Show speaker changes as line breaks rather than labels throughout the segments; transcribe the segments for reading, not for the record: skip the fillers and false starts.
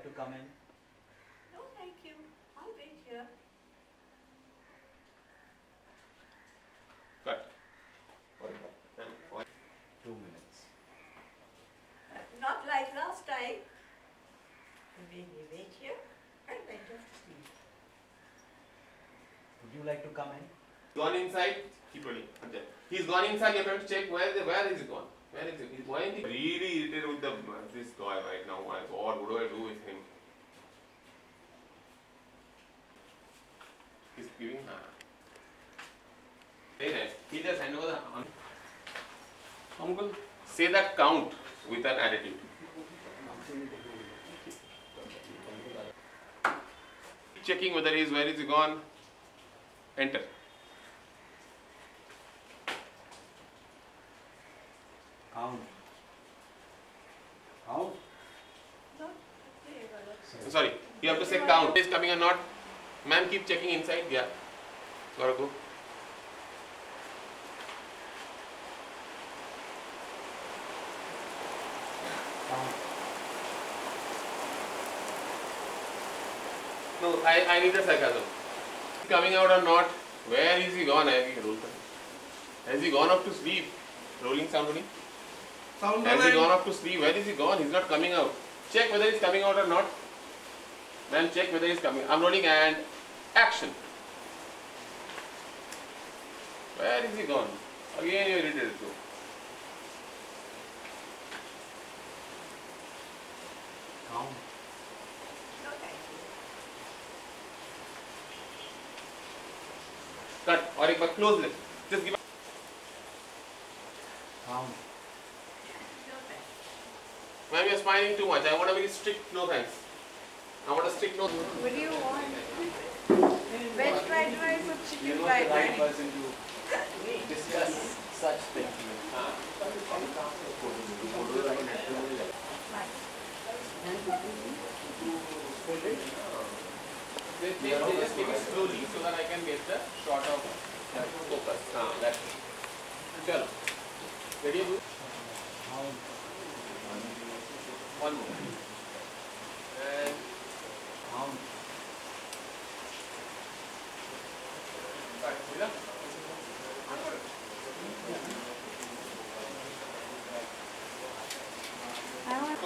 to come in?
No, thank you. I'll wait here.
Cut.
2 minutes.
Not like last time. We wait here and then just sleep.
Would you like to come in?
Gone inside, keep rolling. Okay. He's gone inside, you have to check where is he gone? Where is he? Why is he really irritated with this guy right now? My God, what do I do with him? He's giving her. Very nice. He just hand over the uncle. Say that count with an attitude. Checking whether he is where is he gone. Enter.
Count. Count.
No, okay,
Sorry, you have to say count. Is coming or not? Ma'am, keep checking inside. Yeah. Gotta go.
Count.
No, I need the sarcasm. Coming out or not? Where is he gone? Has he gone up to sleep? Rolling sound only. Has he gone up to sleep? Where is he gone? He's not coming out. Check whether he's coming out or not. Ma'am, check whether he's coming. I'm rolling and action. Where is he gone? Again you're irritated too.
Count.
no, thank you.
Cut. Or एक बार close left. Just give.
Count.
No, thank you.
Ma'am, you're smiling too much. I want a very strict no thanks. I want a strict no.
What do you want? Veg fried rice or chicken
You're not
fried
the right
rice?
person to discuss such things.
They just give it slowly so that I can get the shot of focus. That's it. Chalo. Ready?
Count.
One more. And
Count.
cut. Mila?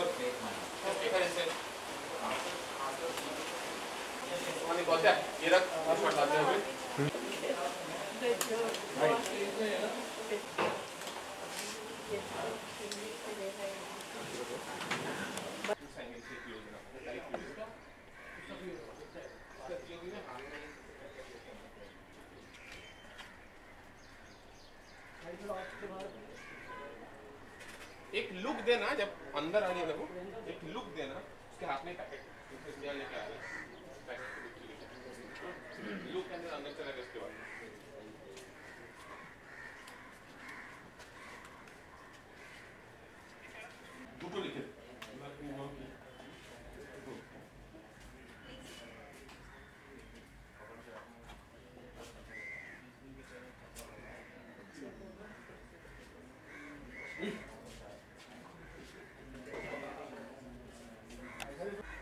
Okay, fine. One got that. ये रख. Shot आते हैं अभी. एक look देना जब अंदर आने लगो एक लुक देना उसके हाथ में पैकेट लेके आ रहा है लुक के अंदर चला गया उसके बाद दुटो लिखे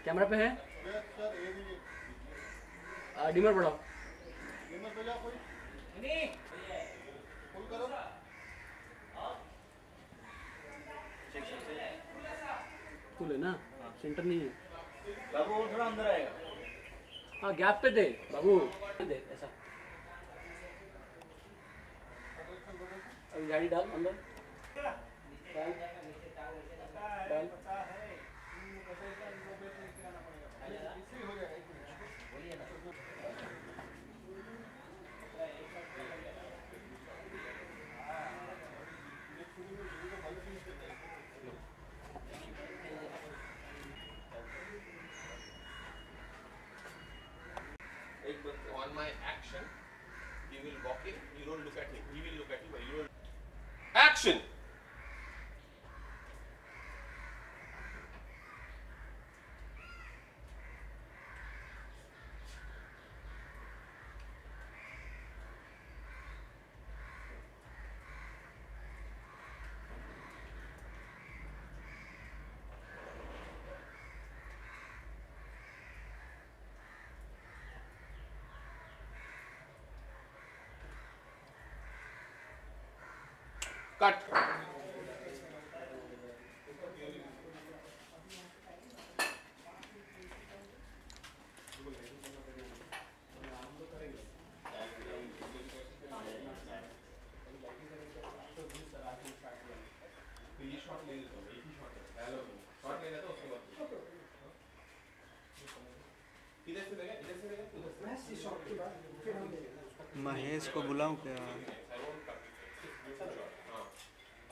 कैमरा पे है डिमर बढ़ाओ फुल है ना सेंटर नहीं है
बाबू और थोड़ा अंदर आएगा.
हाँ गैप पे दे बाबू दे ऐसा अभी गाड़ी डाल अंदर डाल डाल
on my action you will walk in you don't look at him he will look at you but you don't action Cut.
Mahesh को बुलाऊं क्या?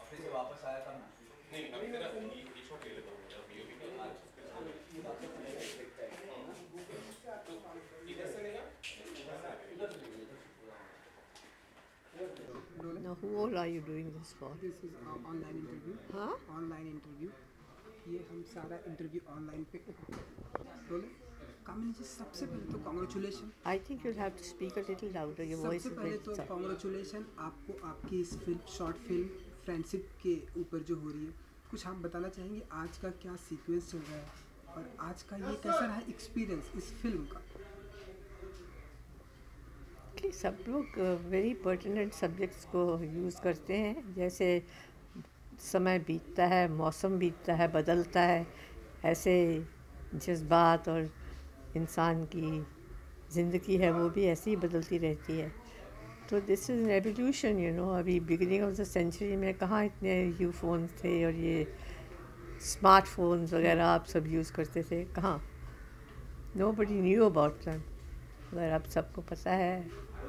ऑफिस से वापस आया था ना।
Now, who all are you doing this for?
This is online interview.
Huh?
Online interview. ये हम सारा इंटरव्यू ऑनलाइन पे बोले. कामिनी जी, सबसे पहले तो congratulation.
I think you'll have to speak a little louder. Your voice
सबसे
is
पहले
very
तो
soft.
कॉन्ग्रेचुलेशन आपको, आपकी इस फिल्म, शॉर्ट फिल्म फ्रेंडशिप के ऊपर जो हो रही है. कुछ आप बताना चाहेंगे आज का क्या सीक्वेंस चल रहा है और आज का ये कैसा रहा एक्सपीरियंस इस फिल्म का?
कि सब लोग वेरी पर्टिनेंट सब्जेक्ट्स को यूज़ करते हैं. जैसे समय बीतता है, मौसम बीतता है, बदलता है, ऐसे जज्बात और इंसान की ज़िंदगी है वो भी ऐसे ही बदलती रहती है. तो this is an evolution, you know. अभी बिगिनिंग ऑफ द सेंचुरी में कहाँ इतने यू फोन्स थे और ये स्मार्टफोन्स वगैरह आप सब यूज़ करते थे, कहाँ. Nobody knew about them. अगर अब सबको पता है,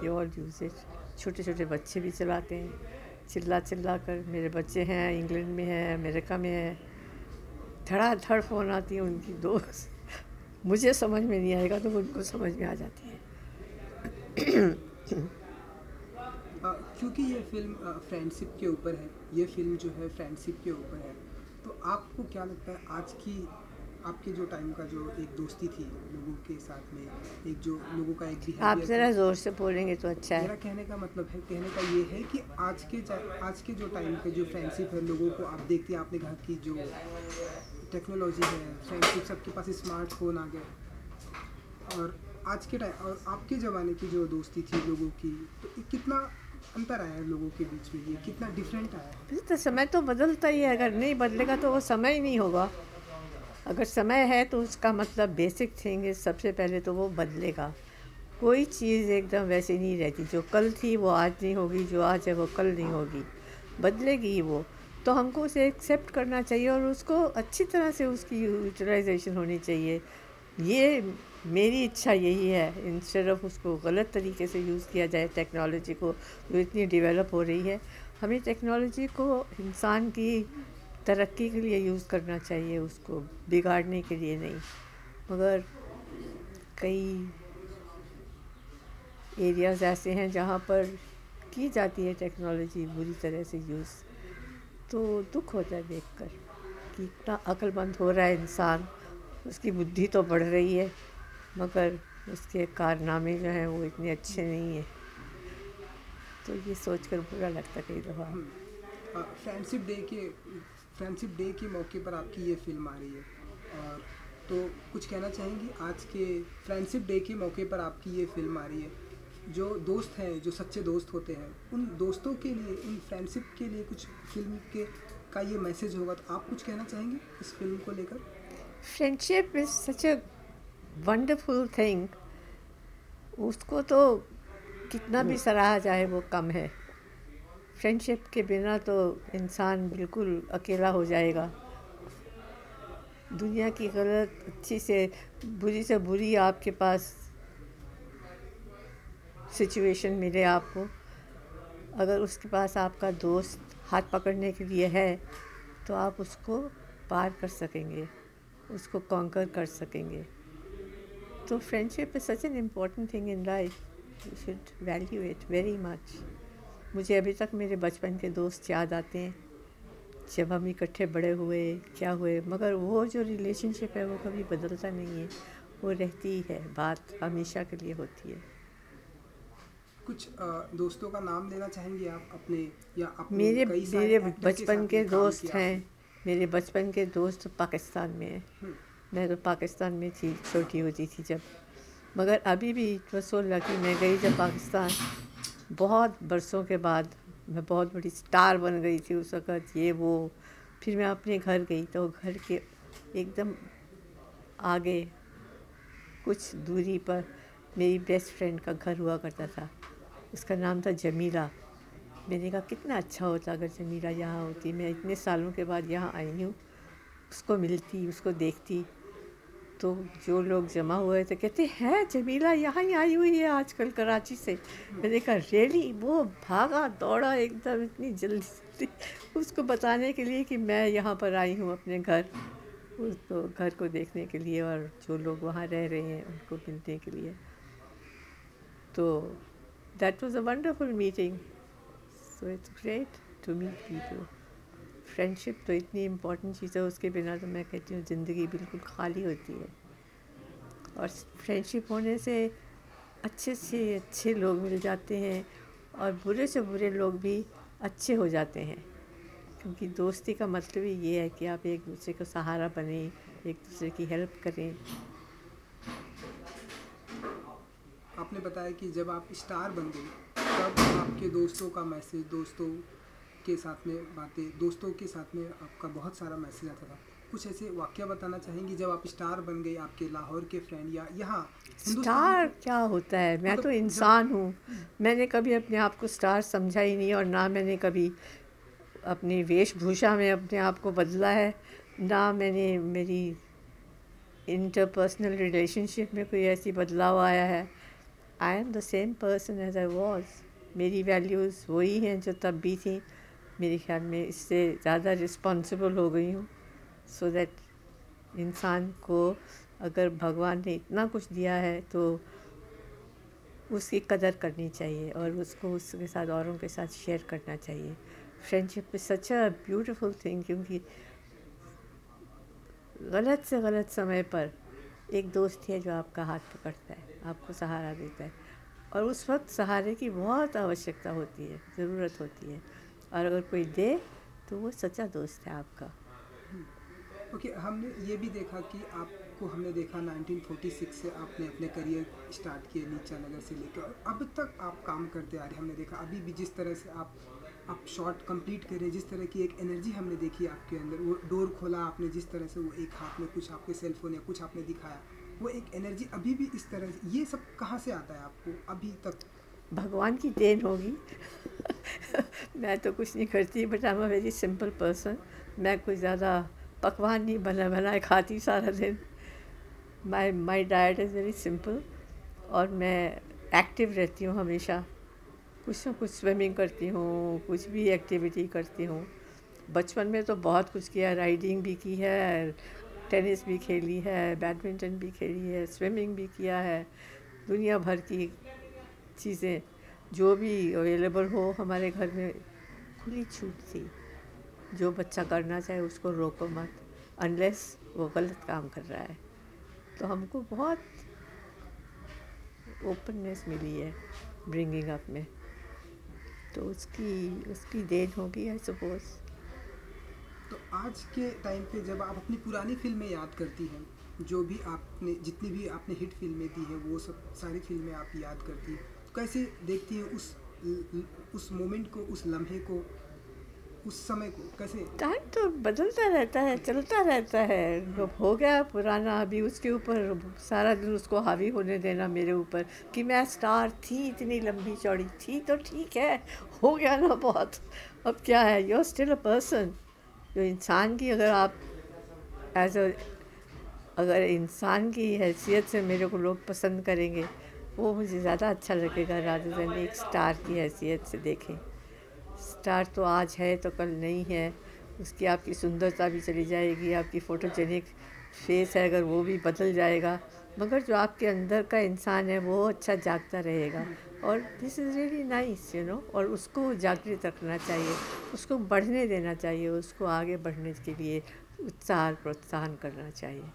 दे ऑल यूज़ इट. छोटे छोटे बच्चे भी चलाते हैं, चिल्ला चिल्ला कर. मेरे बच्चे हैं, इंग्लैंड में हैं, अमेरिका में हैं, धड़ाधड़ फ़ोन आती है उनकी दोस्त. मुझे समझ में नहीं आएगा तो उनको समझ में आ जाती है.
क्योंकि ये फिल्म फ्रेंडशिप के ऊपर है, ये फिल्म जो है फ्रेंडशिप के ऊपर है, तो आपको क्या लगता है आज की आपके जो टाइम का जो एक दोस्ती थी लोगों के साथ में, एक जो लोगों का एक
आप
बिहेवियर,
ज़रा ज़ोर से बोलेंगे तो अच्छा
मेरा
है.
कहने का मतलब है, कहने का ये है कि आज के जो टाइम पे जो फ्रेंडशिप है, लोगों को आप देखते हैं, आपने कहा कि जो टेक्नोलॉजी है, फ्रेंडशिप, सबके पास स्मार्टफोन आ गया, और आज के टाइम और आपके ज़माने की जो दोस्ती थी लोगों की, तो ये कितना अंतर आया है लोगों के बीच में, ये कितना डिफरेंट आया है?
तो समय तो बदलता ही है. अगर नहीं बदलेगा तो वो समय ही नहीं होगा. अगर समय है तो उसका मतलब बेसिक थिंग है, सबसे पहले तो वो बदलेगा. कोई चीज़ एकदम वैसे नहीं रहती. जो कल थी वो आज नहीं होगी, जो आज है वो कल नहीं होगी, बदलेगी ही वो. तो हमको उसे एक्सेप्ट करना चाहिए और उसको अच्छी तरह से उसकी यूटिलाइजेशन होनी चाहिए. ये मेरी इच्छा यही है. इंस्टेड ऑफ उसको गलत तरीके से यूज़ किया जाए टेक्नोलॉजी को, जो इतनी डेवलप हो रही है, हमें टेक्नोलॉजी को इंसान की तरक्की के लिए यूज़ करना चाहिए, उसको बिगाड़ने के लिए नहीं. मगर कई एरियाज़ ऐसे हैं जहाँ पर की जाती है टेक्नोलॉजी बुरी तरह से यूज़. तो दुख होता है देखकर कि इतना अक्लमंद हो रहा है इंसान, उसकी बुद्धि तो बढ़ रही है मगर उसके कारनामे जो हैं वो इतने अच्छे नहीं हैं. तो ये सोचकर बुरा लगता कई दफ़ा.
फ्रेंडशिप डे के मौके पर आपकी ये फिल्म आ रही है, और तो कुछ कहना चाहेंगी आज के फ्रेंडशिप डे के मौके पर आपकी ये फिल्म आ रही है. जो दोस्त हैं, जो सच्चे दोस्त होते हैं, उन दोस्तों के लिए, उन फ्रेंडशिप के लिए कुछ फिल्म के का ये मैसेज होगा, तो आप कुछ कहना चाहेंगे इस फिल्म को लेकर?
Friendship is such a wonderful thing. उसको तो कितना भी सराहा जाए वो कम है. फ्रेंडशिप के बिना तो इंसान बिल्कुल अकेला हो जाएगा. दुनिया की गलत अच्छी से बुरी आपके पास सिचुएशन मिले आपको, अगर उसके पास आपका दोस्त हाथ पकड़ने के लिए है तो आप उसको पार कर सकेंगे, उसको कॉन्कर कर सकेंगे. तो friendship is such an important thing in life. You should value it very much. मुझे अभी तक मेरे बचपन के दोस्त याद आते हैं, जब हम इकट्ठे बड़े हुए, क्या हुए, मगर वो जो रिलेशनशिप है वो कभी बदलता नहीं है, वो रहती ही है. बात हमेशा के लिए होती है.
कुछ दोस्तों का नाम लेना चाहेंगे आप अपने, या अपने
मेरे
कई सारे एक्टर
बचपन
साथ
के
में काम
दोस्त
किया
हैं. मेरे बचपन के दोस्त पाकिस्तान में हैं. मैं तो पाकिस्तान में थी, छोटी होती थी जब. मगर अभी भी इट वाज सो लकी, मैं गई जब पाकिस्तान, बहुत बरसों के बाद मैं बहुत बड़ी स्टार बन गई थी उस वक़्त, ये वो। फिर मैं अपने घर गई तो घर के एकदम आगे कुछ दूरी पर मेरी बेस्ट फ्रेंड का घर हुआ करता था। उसका नाम था जमीला। मैंने कहा कितना अच्छा होता अगर जमीला यहाँ होती। मैं इतने सालों के बाद यहाँ आई हूँ, उसको मिलती, उसको देखती। तो जो लोग जमा हुए थे कहते हैं जमीला यहाँ ही आई हुई है आजकल कराची से। मैंने कहा रियली? वो भागा दौड़ा एकदम इतनी जल्दी उसको बताने के लिए कि मैं यहाँ पर आई हूँ अपने घर, उसको घर को देखने के लिए और जो लोग वहाँ रह रहे हैं उनको मिलने के लिए। तो that was a wonderful meeting. So it's great to meet people. Friendship तो इतनी इम्पोर्टेंट चीज़ है, उसके बिना तो मैं कहती हूँ ज़िंदगी बिल्कुल खाली होती है। और फ्रेंडशिप होने से अच्छे से अच्छे लोग मिल जाते हैं और बुरे से बुरे लोग भी अच्छे हो जाते हैं, क्योंकि दोस्ती का मतलब ही ये है कि आप एक दूसरे को सहारा बने, एक दूसरे की हेल्प करें।
आपने बताया कि जब आप स्टार बन गई तब आपके दोस्तों का मैसेज, दोस्तों के साथ में बातें, दोस्तों के साथ में आपका बहुत सारा मैसेज आता था। कुछ ऐसे वाक़या बताना चाहेंगी जब आप स्टार बन गई, आपके लाहौर के फ्रेंड या यहाँ
स्टार क्या होता है? मैं तो इंसान हूँ। मैंने कभी अपने आप को स्टार समझा ही नहीं, और ना मैंने कभी अपनी वेशभूषा में अपने आप को बदला है, ना मैंने मेरी इंटरपर्सनल रिलेशनशिप में कोई ऐसी बदलाव आया है। I am the same person as I was. मेरी वैल्यूज़ वही हैं जो तब भी थी। मेरे ख्याल में इससे ज़्यादा रिस्पॉन्सिबल हो गई हूँ, सो दैट इंसान को अगर भगवान ने इतना कुछ दिया है तो उसकी कदर करनी चाहिए और उसको उसके साथ, औरों के साथ शेयर करना चाहिए। Friendship is such a beautiful thing, क्योंकि गलत से गलत समय पर एक दोस्त है जो आपका हाथ पकड़ता है, आपको सहारा देता है, और उस वक्त सहारे की बहुत आवश्यकता होती है, ज़रूरत होती है, और अगर कोई दे तो वो सच्चा दोस्त है आपका।
ओके, हमने ये भी देखा कि आपको हमने देखा 1946 से आपने अपने करियर स्टार्ट किए नीचा नगर से लेकर और अब तक आप काम करते आ रहे। हमने देखा अभी भी जिस तरह से आप शॉट कंप्लीट कर रहे हैं, जिस तरह की एक एनर्जी हमने देखी आपके अंदर, वो डोर खोला आपने जिस तरह से, वो एक हाथ में कुछ आपके सेल फोन या कुछ आपने दिखाया, वो एक एनर्जी अभी भी इस तरह से, ये सब कहाँ से आता है आपको अभी तक?
भगवान की देन होगी। मैं तो कुछ नहीं करती, but I am a very simple person. मैं कोई ज़्यादा पकवान नहीं बनाए खाती सारा दिन। My diet is very simple, और मैं एक्टिव रहती हूँ हमेशा। कुछ ना कुछ स्विमिंग करती हूँ, कुछ भी एक्टिविटी करती हूँ। बचपन में तो बहुत कुछ किया, राइडिंग भी की है, टेनिस भी खेली है, बैडमिंटन भी खेली है, स्विमिंग भी किया है। दुनिया भर की चीज़ें जो भी अवेलेबल हो हमारे घर में, खुली छूट थी। जो बच्चा करना चाहे उसको रोको मत, अनलेस वो गलत काम कर रहा है। तो हमको बहुत ओपननेस मिली है ब्रिंगिंग अप में, तो उसकी देन होगी आई सपोज।
तो आज के टाइम पे जब आप अपनी पुरानी फिल्में याद करती हैं, जो भी आपने, जितनी भी आपने हिट फिल्में दी हैं, वो सब सारी फिल्में आप याद करती हैं, तो कैसे देखती हैं उस मोमेंट को, उस लम्हे को, उस समय को? कैसे?
टाइम तो बदलता रहता है, चलता रहता है। जब हो गया पुराना, अभी उसके ऊपर सारा दिन उसको हावी होने देना मेरे ऊपर कि मैं स्टार थी, इतनी लंबी चौड़ी थी, तो ठीक है, हो गया ना बहुत, अब क्या है। You are still a person. जो इंसान की, अगर आप अगर इंसान की हैसियत से मेरे को लोग पसंद करेंगे, वो मुझे ज़्यादा अच्छा लगेगा रादर देन एक स्टार की हैसियत से देखें। स्टार तो आज है तो कल नहीं है, उसकी आपकी सुंदरता भी चली जाएगी, आपकी फ़ोटोजेनिक फेस है अगर वो भी बदल जाएगा, मगर जो आपके अंदर का इंसान है वो अच्छा जागता रहेगा। और this is really nice, you know. और उसको जागृत रखना चाहिए, उसको बढ़ने देना चाहिए, उसको आगे बढ़ने के लिए उत्साह प्रोत्साहन करना चाहिए।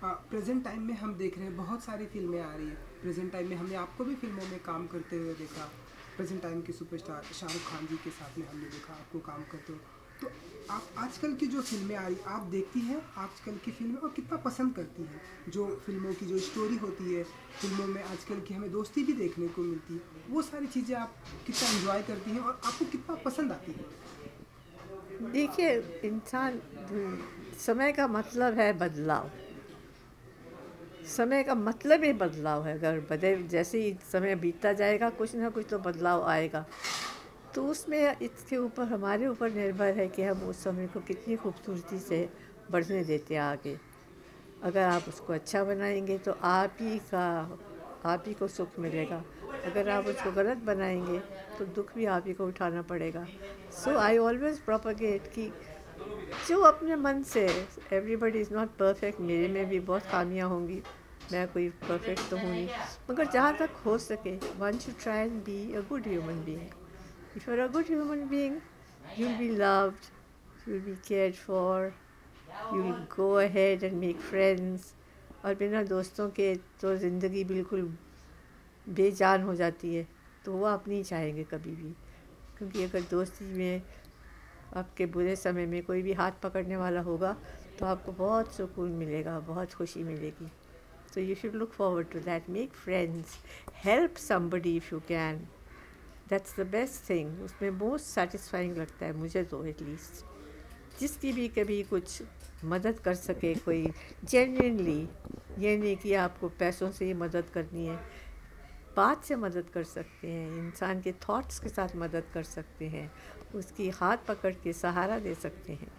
प्रेजेंट टाइम में हम देख रहे हैं बहुत सारी फिल्में आ रही हैं। प्रेजेंट टाइम में हमने आपको भी फिल्मों में काम करते हुए देखा। प्रेजेंट टाइम के सुपरस्टार शाहरुख खान जी के साथ में हमने देखा आपको काम करते हो। तो आप आजकल की जो फिल्में आ रही आप देखती हैं आजकल की फिल्में और कितना पसंद करती हैं? जो फिल्मों की जो स्टोरी होती है फिल्मों में आजकल की हमें दोस्ती भी देखने को मिलती है, वो सारी चीज़ें आप कितना एंजॉय करती हैं और आपको कितना पसंद आती है?
देखिए, इंसान समय का मतलब है बदलाव। समय का मतलब ही बदलाव है। अगर बदल जैसे ही समय बीतता जाएगा कुछ ना कुछ तो बदलाव आएगा। तो उसमें इसके ऊपर हमारे ऊपर निर्भर है कि हम उस समय को कितनी खूबसूरती से बढ़ने देते हैं आगे। अगर आप उसको अच्छा बनाएंगे तो आप ही को सुख मिलेगा। अगर आप उसको गलत बनाएंगे तो दुख भी आप ही को उठाना पड़ेगा। सो आई ऑलवेज प्रोपगेट कि जो अपने मन से, एवरीबडी इज़ नॉट परफेक्ट, मेरे में भी बहुत खामियां होंगी, मैं कोई परफेक्ट तो हूँ नहीं, मगर जहाँ तक हो सके one should try and be a good human being. If you're a good human being, you'll be loved, you'll be cared for, you'll go ahead and make friends. और बिना दोस्तों के तो ज़िंदगी बिल्कुल बेजान हो जाती है, तो वो आप नहीं चाहेंगे कभी भी। क्योंकि अगर दोस्ती में आपके बुरे समय में कोई भी हाथ पकड़ने वाला होगा तो आपको बहुत सुकून मिलेगा, बहुत खुशी मिलेगी। So you should look forward to that. Make friends, help somebody if you can. That's the best thing. उसमें मोस्ट सेटिस्फाइंग लगता है मुझे तो एटलीस्ट। जिसकी भी कभी कुछ मदद कर सके कोई जेन्युइनली, ये नहीं कि आपको पैसों से ही मदद करनी है, बात से मदद कर सकते हैं, इंसान के थॉट्स के साथ मदद कर सकते हैं, उसकी हाथ पकड़ के सहारा दे सकते हैं।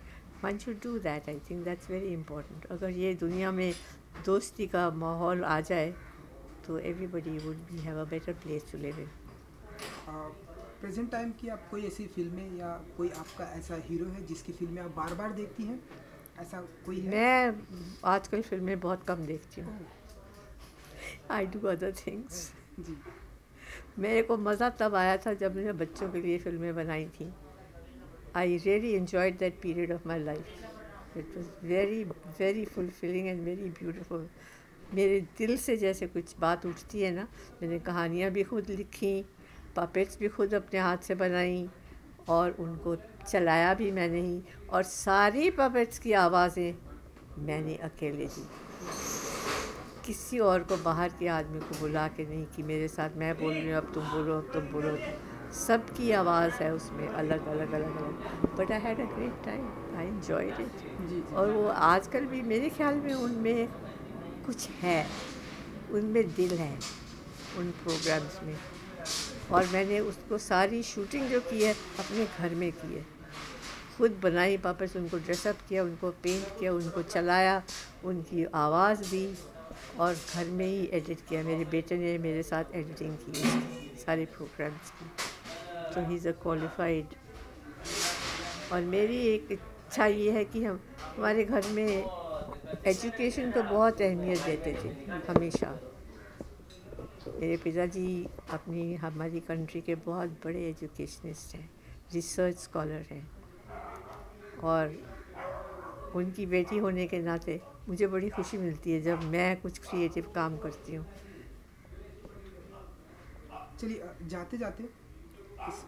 One should do that. I think that's very important. अगर ये दुनिया में दोस्ती का माहौल आ जाए तो everybody would be have a better place to live in.
Present time की आप कोई ऐसी फिल्में या कोई आपका ऐसा हीरो है जिसकी फिल्में आप बार बार देखती हैं, ऐसा कोई है?
मैं आजकल फिल्में बहुत कम देखती हूँ। I do other things.
जी।
मेरे को मज़ा तब आया था जब मैंने बच्चों के लिए फिल्में बनाई थी। I really enjoyed that period of my life. It was very very fulfilling and very beautiful. मेरे दिल से जैसे कुछ बात उठती है ना। मैंने कहानियाँ भी खुद लिखी, पपेट्स भी खुद अपने हाथ से बनाई और उनको चलाया भी मैंने ही, और सारी पपेट्स की आवाज़ें मैंने अकेले दी। किसी और को बाहर के आदमी को बुला के नहीं कि मेरे साथ मैं बोल रही हूँ अब तुम बोलो, अब तुम बोलो। सबकी आवाज़ है उसमें अलग अलग अलग अलग। But I had a great time, I enjoyed it. और वो आजकल भी मेरे ख्याल में उनमें कुछ है, उनमें दिल है उन प्रोग्राम्स में। और मैंने उसको सारी शूटिंग जो की है अपने घर में की है, खुद बनाई पपेट्स, उनको ड्रेसअप किया, उनको पेंट किया, उनको चलाया, उनकी आवाज़ दी और घर में ही एडिट किया। मेरे बेटे ने मेरे साथ एडिटिंग की सारे प्रोग्राम्स की। तो ही इज़ अ क्वालिफाइड। और मेरी एक इच्छा ये है कि हम हमारे घर में एजुकेशन को बहुत अहमियत देते थे हमेशा। मेरे पिताजी हमारी कंट्री के बहुत बड़े एजुकेशनिस्ट हैं, रिसर्च स्कॉलर हैं, और उनकी बेटी होने के नाते मुझे बड़ी खुशी मिलती है जब मैं कुछ क्रिएटिव काम करती हूँ।
चलिए जाते जाते इस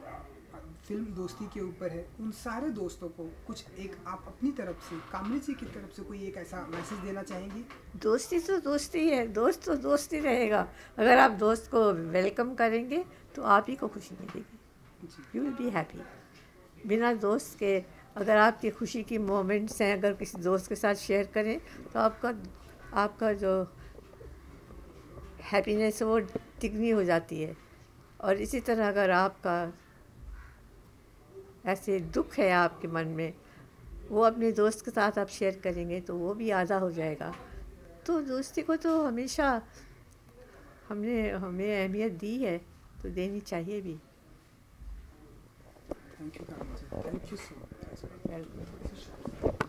फिल्म दोस्ती के ऊपर है, उन सारे दोस्तों को कुछ एक आप अपनी तरफ से, कामनी जी की तरफ से कोई एक ऐसा मैसेज देना चाहेंगी?
दोस्ती तो दोस्ती है, दोस्त तो दोस्ती रहेगा। अगर आप दोस्त को वेलकम करेंगे तो आप ही को खुशी मिलेगी, यू विल बी हैप्पी। बिना दोस्त के अगर आपकी खुशी की मोमेंट्स हैं, अगर किसी दोस्त के साथ शेयर करें तो आपका जो हैप्पीनेस है वो तिगनी हो जाती है। और इसी तरह अगर आपका ऐसे दुख है आपके मन में, वो अपने दोस्त के साथ आप शेयर करेंगे तो वो भी आधा हो जाएगा। तो दोस्ती को तो हमेशा हमें अहमियत दी है, तो देनी चाहिए भी।
Thank you so much.
Welcome.